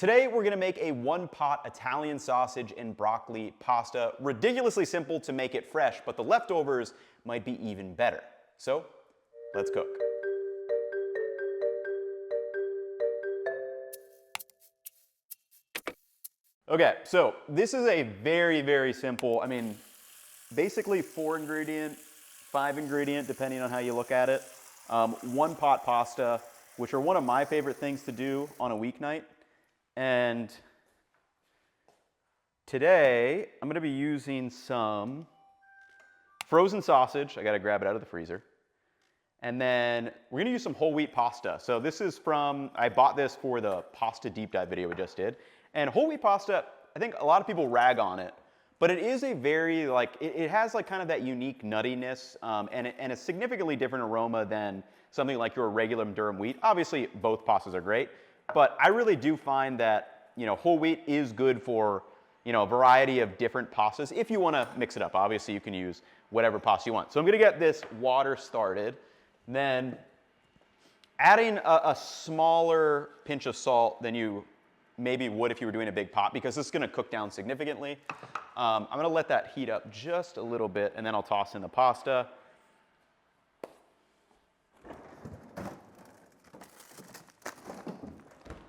Today we're gonna make a one-pot Italian sausage and broccoli pasta. Ridiculously simple to make it fresh, but the leftovers might be even better. So, let's cook. Okay, so this is a very, very simple, basically 4-ingredient, 5-ingredient, depending on how you look at it. One-pot pasta, which are one of my favorite things to do on a weeknight. And today, I'm gonna be using some frozen sausage. I gotta grab it out of the freezer. And then we're gonna use some whole wheat pasta. So this is from, I bought this for the pasta deep dive video we just did. And whole wheat pasta, I think a lot of people rag on it, but it is a very, it has kind of that unique nuttiness and a significantly different aroma than something like your regular durum wheat. Obviously, both pastas are great, but I really do find that, whole wheat is good for, a variety of different pastas if you wanna mix it up. Obviously, you can use whatever pasta you want. So I'm gonna get this water started, then adding a smaller pinch of salt than you maybe would if you were doing a big pot, because this is gonna cook down significantly. I'm gonna let that heat up just a little bit, and then I'll toss in the pasta.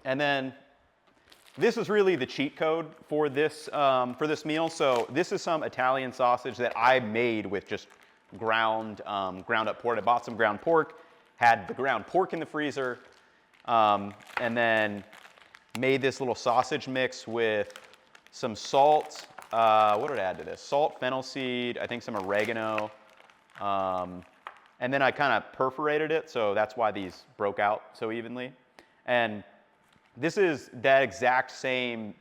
And then this is really the cheat code for this meal. So this is some Italian sausage that I made with just ground up pork. I bought some ground pork, had the ground pork in the freezer, and then made this little sausage mix with some salt. What did I add to this? Salt, fennel seed, I think some oregano. And then I kind of perforated it, so that's why these broke out so evenly. And this is that exact same,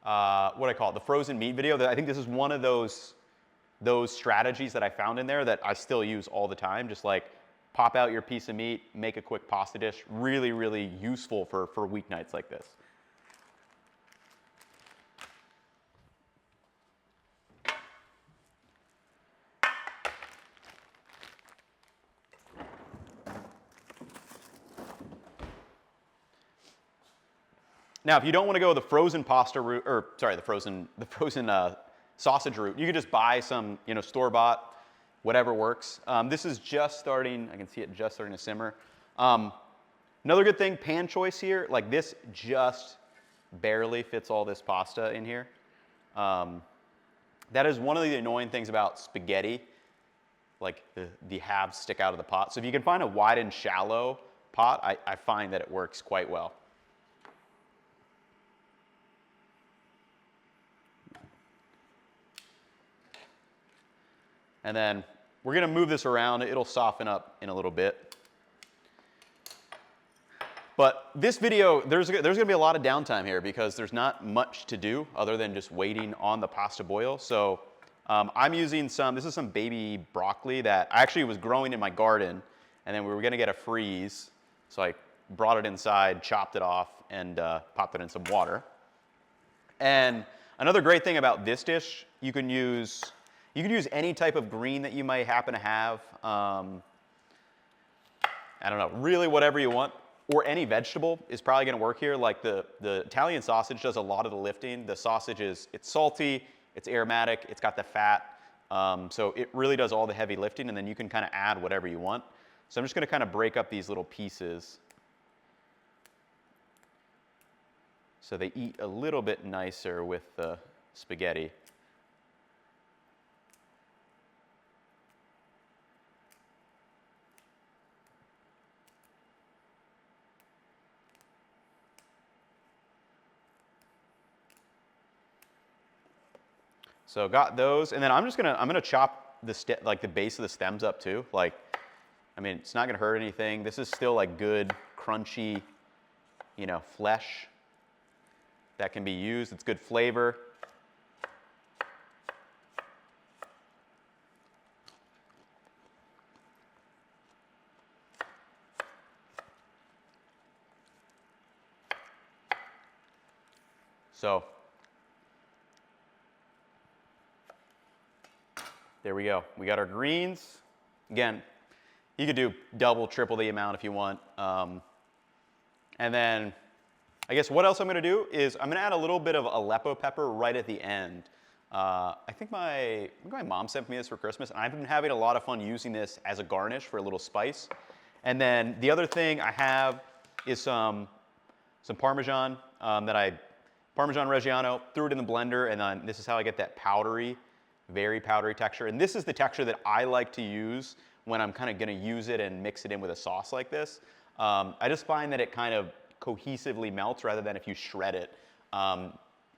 what I call it, the frozen meat video. I think this is one of those strategies that I found in there that I still use all the time. Just like pop out your piece of meat, make a quick pasta dish. Really, really useful for weeknights like this. Now, if you don't want to go the frozen pasta route, or sorry, the frozen sausage route, you could just buy some, store-bought, whatever works. This is just starting. I can see it just starting to simmer. Another good thing, pan choice here. Like this just barely fits all this pasta in here. That is one of the annoying things about spaghetti. Like the halves stick out of the pot. So if you can find a wide and shallow pot, I find that it works quite well. And then we're gonna move this around. It'll soften up in a little bit. But this video, there's gonna be a lot of downtime here because there's not much to do other than just waiting on the pasta boil. So I'm using this is some baby broccoli that I actually was growing in my garden, and then we were gonna get a freeze. So I brought it inside, chopped it off, and popped it in some water. And another great thing about this dish, you can use any type of green that you might happen to have. I don't know, really whatever you want, or any vegetable is probably gonna work here. Like the Italian sausage does a lot of the lifting. The sausage it's salty, it's aromatic, it's got the fat. So it really does all the heavy lifting, and then you can kind of add whatever you want. So I'm just gonna kind of break up these little pieces so they eat a little bit nicer with the spaghetti. So got those, and then I'm gonna chop the base of the stems up too. It's not gonna hurt anything. This is still like good, crunchy, flesh that can be used. It's good flavor. So there we go. We got our greens. Again, you could do double, triple the amount if you want. And then I guess what else I'm going to do is I'm going to add a little bit of Aleppo pepper right at the end. I think my mom sent me this for Christmas, and I've been having a lot of fun using this as a garnish for a little spice. And then the other thing I have is some Parmesan Parmesan Reggiano, threw it in the blender, and then this is how I get that powdery, very powdery texture. And this is the texture that I like to use when I'm kind of going to use it and mix it in with a sauce like this. I just find that it kind of cohesively melts rather than if you shred it.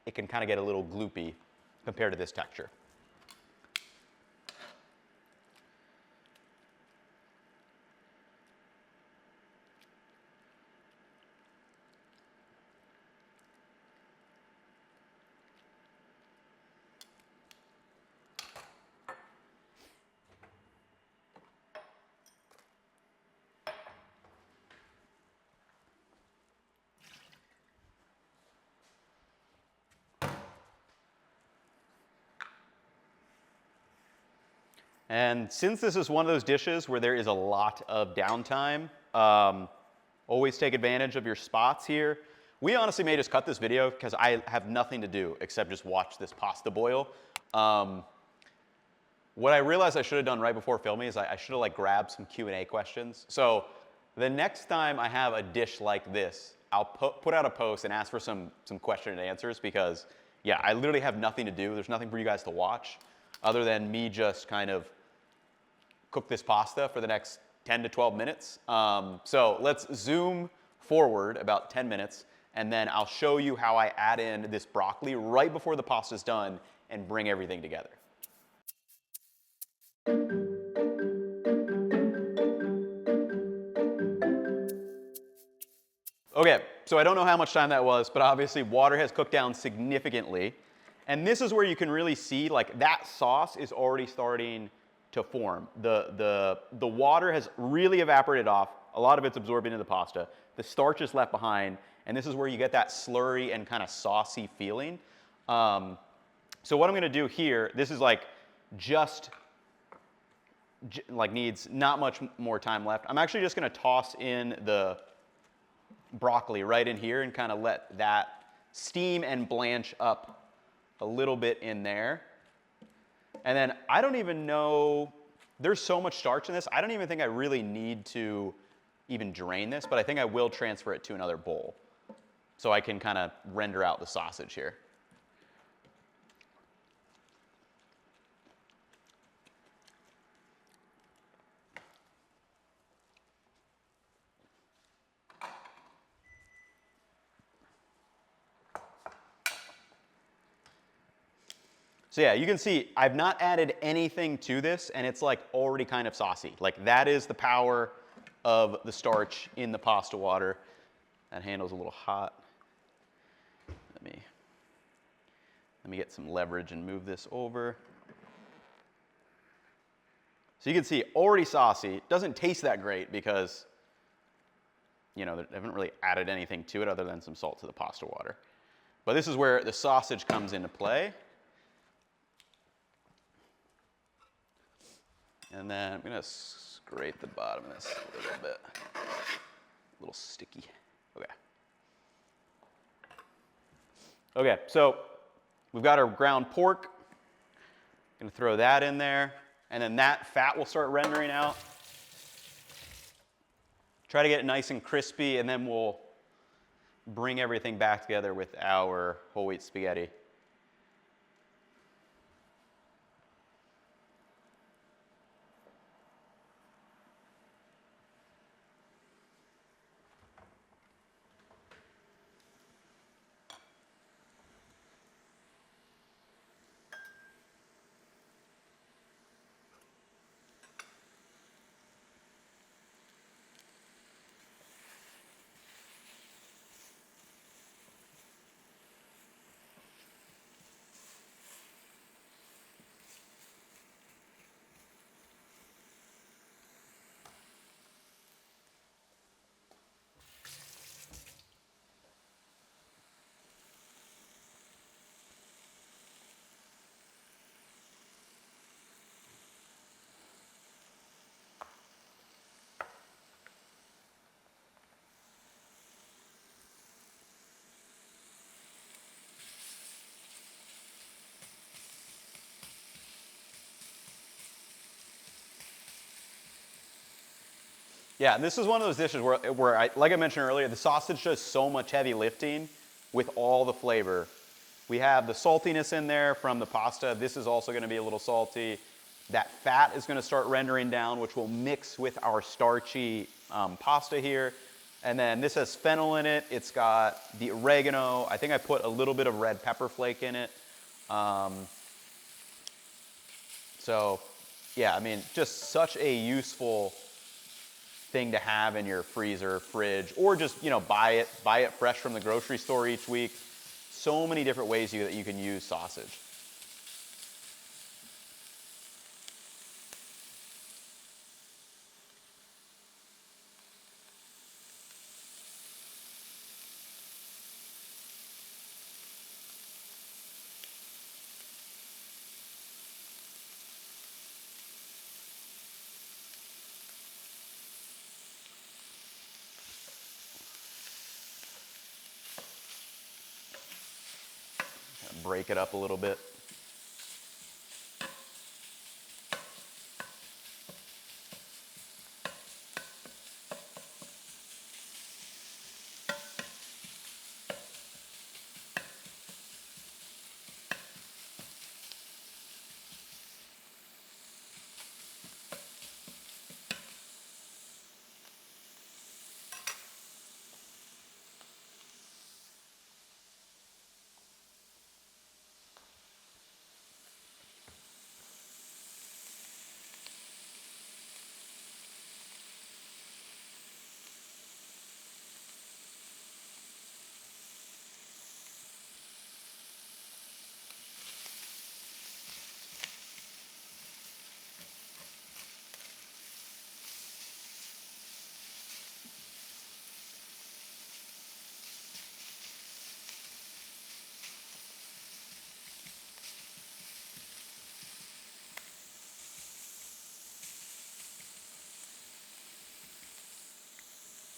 It can kind of get a little gloopy compared to this texture. And since this is one of those dishes where there is a lot of downtime, always take advantage of your spots here. We honestly may just cut this video because I have nothing to do except just watch this pasta boil. What I realized I should have done right before filming is I should have like grabbed some Q&A questions. So the next time I have a dish like this, I'll put out a post and ask for some question and answers because, yeah, I literally have nothing to do. There's nothing for you guys to watch other than me just kind of cook this pasta for the next 10 to 12 minutes. So let's zoom forward about 10 minutes, and then I'll show you how I add in this broccoli right before the pasta's done and bring everything together. Okay, so I don't know how much time that was, but obviously water has cooked down significantly. And this is where you can really see, like, that sauce is already starting to form. The water has really evaporated off. A lot of it's absorbed into the pasta. The starch is left behind, and this is where you get that slurry and kind of saucy feeling. So what I'm going to do here, this is like needs not much more time left. I'm actually just going to toss in the broccoli right in here and kind of let that steam and blanch up a little bit in there. And then I don't even know, there's so much starch in this, I don't even think I really need to even drain this, but I think I will transfer it to another bowl so I can kind of render out the sausage here. So yeah, you can see I've not added anything to this, and it's like already kind of saucy. Like that is the power of the starch in the pasta water. That handle's a little hot. Let me get some leverage and move this over. So you can see already saucy. Doesn't taste that great because, you know, I haven't really added anything to it other than some salt to the pasta water. But this is where the sausage comes into play. And then I'm going to scrape the bottom of this a little bit. A little sticky. Okay. Okay, so we've got our ground pork. Going to throw that in there. And then that fat will start rendering out. Try to get it nice and crispy, and then we'll bring everything back together with our whole wheat spaghetti. Yeah, and this is one of those dishes where like I mentioned earlier, the sausage does so much heavy lifting with all the flavor. We have the saltiness in there from the pasta. This is also going to be a little salty. That fat is going to start rendering down, which will mix with our starchy pasta here. And then this has fennel in it. It's got the oregano. I think I put a little bit of red pepper flake in it. So, yeah, I mean, just such a useful thing to have in your freezer, fridge, or just, you know, buy it fresh from the grocery store each week. So many different ways that you can use sausage. Break it up a little bit.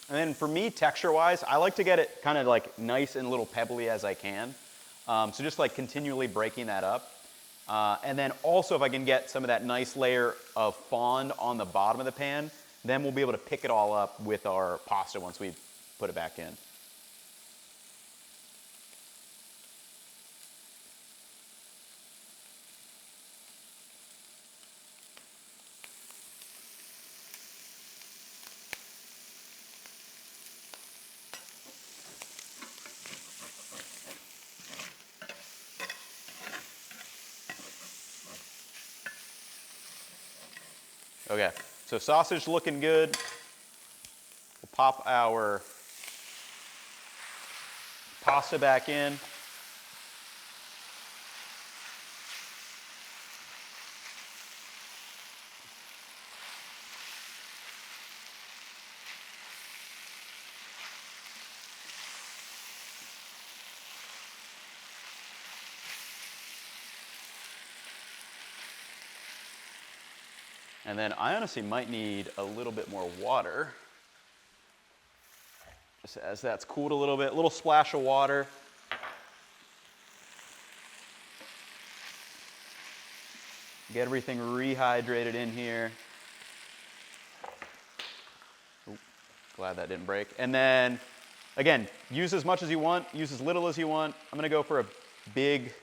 And then for me, texture-wise, I like to get it kind of like nice and little pebbly as I can. So just like continually breaking that up. And then also if I can get some of that nice layer of fond on the bottom of the pan, then we'll be able to pick it all up with our pasta once we put it back in. Okay, so sausage looking good. We'll pop our pasta back in. And then I honestly might need a little bit more water. Just as that's cooled a little bit, a little splash of water. Get everything rehydrated in here. Ooh, glad that didn't break. And then, again, use as much as you want, use as little as you want. I'm gonna go for a big,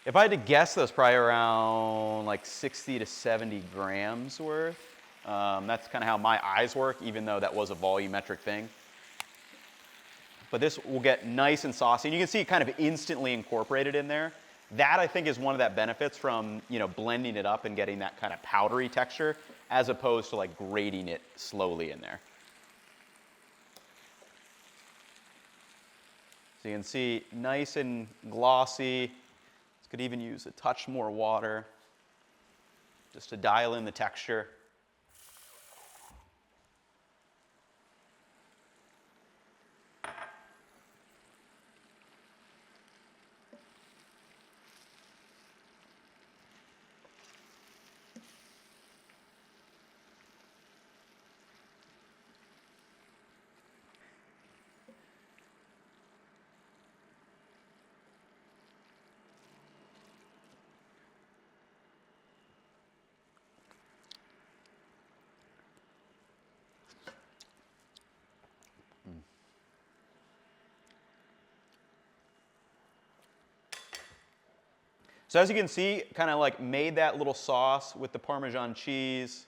if I had to guess, that's probably around like 60 to 70 grams worth. That's kind of how my eyes work, even though that was a volumetric thing. But this will get nice and saucy. And you can see it kind of instantly incorporated in there. That, I think, is one of that benefits from, you know, blending it up and getting that kind of powdery texture, as opposed to like grating it slowly in there. So you can see nice and glossy. Could even use a touch more water just to dial in the texture. So as you can see, kind of like made that little sauce with the Parmesan cheese.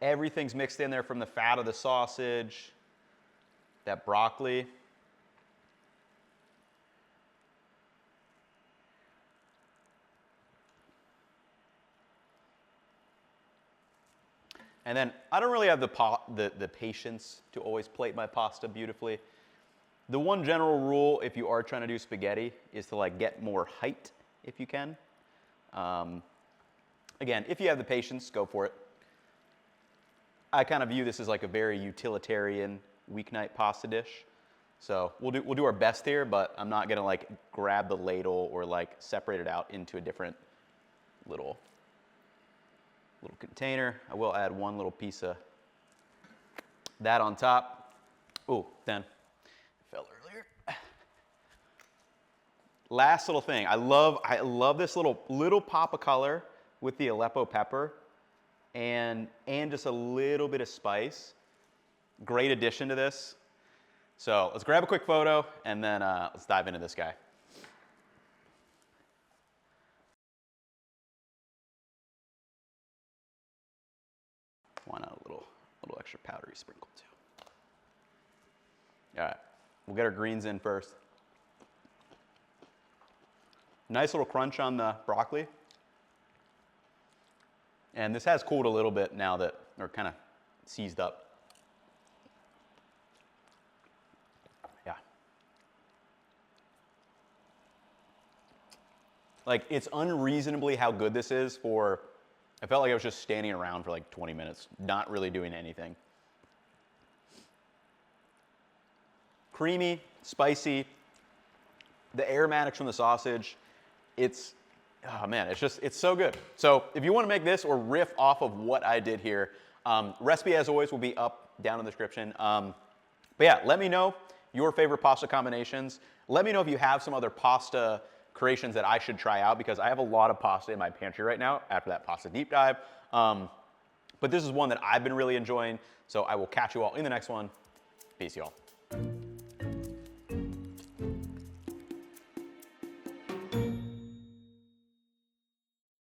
Everything's mixed in there from the fat of the sausage, that broccoli. And then I don't really have the patience to always plate my pasta beautifully. The one general rule, if you are trying to do spaghetti, is to like get more height if you can. Again, if you have the patience, go for it. I kind of view this as like a very utilitarian weeknight pasta dish. So we'll do our best here, but I'm not gonna like grab the ladle or like separate it out into a different little container. I will add one little piece of that on top. Ooh, then fell earlier. Last little thing, I love this little pop of color with the Aleppo pepper and just a little bit of spice. Great addition to this. So let's grab a quick photo and then let's dive into this guy. Why not a little extra powdery sprinkle too? All right, we'll get our greens in first. Nice little crunch on the broccoli. And this has cooled a little bit now that they're kind of seized up. Yeah. Like, it's unreasonably how good this is for, I felt like I was just standing around for like 20 minutes, not really doing anything. Creamy, spicy, the aromatics from the sausage, oh man, it's so good. So if you want to make this or riff off of what I did here, recipe as always will be up down in the description. But yeah, let me know your favorite pasta combinations. Let me know if you have some other pasta creations that I should try out, because I have a lot of pasta in my pantry right now after that pasta deep dive. But this is one that I've been really enjoying. So I will catch you all in the next one. Peace, y'all.